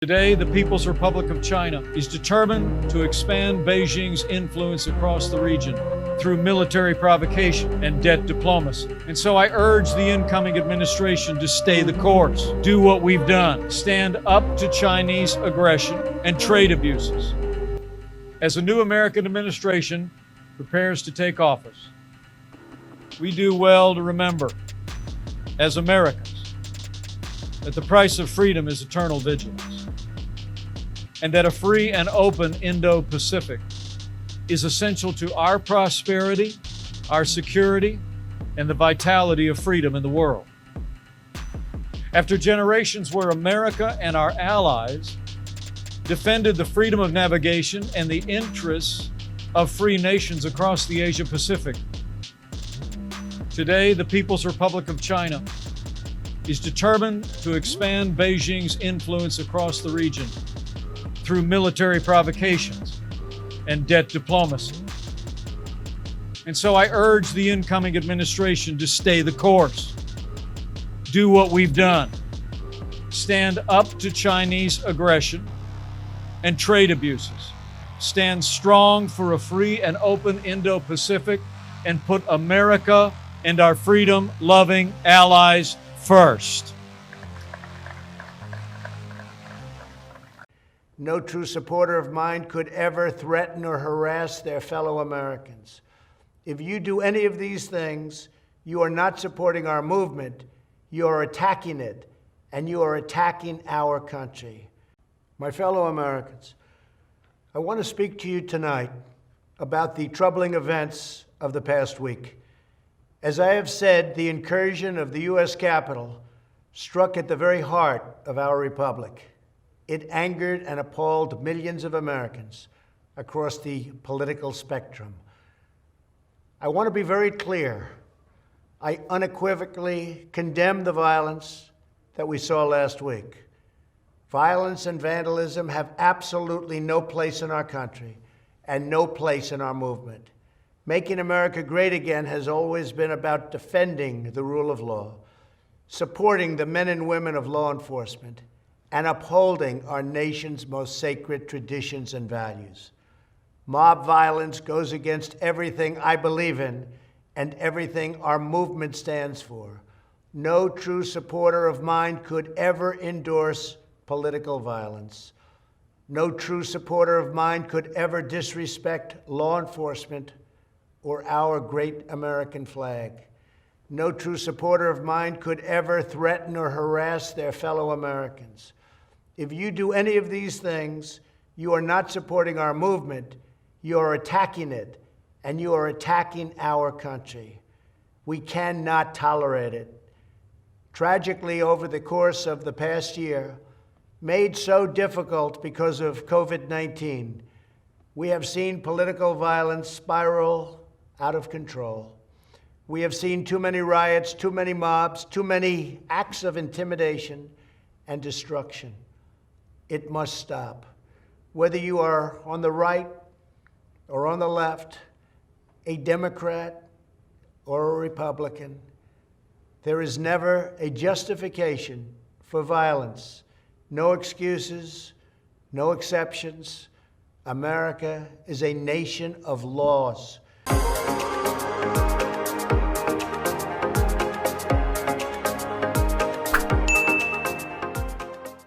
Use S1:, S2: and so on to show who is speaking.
S1: Today, the People's Republic of China is determined to expand Beijing's influence across the region through military provocation and debt diplomacy. And so I urge the incoming administration to stay the course, do what we've done, stand up to Chinese aggression and trade abuses. As a new American administration prepares to take office, we do well to remember, as Americans, that the price of freedom is eternal vigilance, and that a free and open Indo-Pacific is essential to our prosperity, our security, and the vitality of freedom in the world. After generations where America and our allies defended the freedom of navigation and the interests of free nations across the Asia-Pacific, today the People's Republic of China is determined to expand Beijing's influence across the region through military provocations and debt diplomacy. And so I urge the incoming administration to stay the course, do what we've done, stand up to Chinese aggression and trade abuses, stand strong for a free and open Indo-Pacific, and put America and our freedom-loving allies first.
S2: No true supporter of mine could ever threaten or harass their fellow Americans. If you do any of these things, you are not supporting our movement, you are attacking it, and you are attacking our country. My fellow Americans, I want to speak to you tonight about the troubling events of the past week. As I have said, the incursion of the U.S. Capitol struck at the very heart of our republic. It angered and appalled millions of Americans across the political spectrum. I want to be very clear. I unequivocally condemn the violence that we saw last week. Violence and vandalism have absolutely no place in our country and no place in our movement. Making America great again has always been about defending the rule of law, supporting the men and women of law enforcement, and upholding our nation's most sacred traditions and values. Mob violence goes against everything I believe in and everything our movement stands for. No true supporter of mine could ever endorse political violence. No true supporter of mine could ever disrespect law enforcement or our great American flag. No true supporter of mine could ever threaten or harass their fellow Americans. If you do any of these things, you are not supporting our movement, you are attacking it, and you are attacking our country. We cannot tolerate it. Tragically, over the course of the past year, made so difficult because of COVID-19, we have seen political violence spiral out of control. We have seen too many riots, too many mobs, too many acts of intimidation and destruction. It must stop. Whether you are on the right or on the left, a Democrat or a Republican, there is never a justification for violence. No excuses, no exceptions. America is a nation of laws.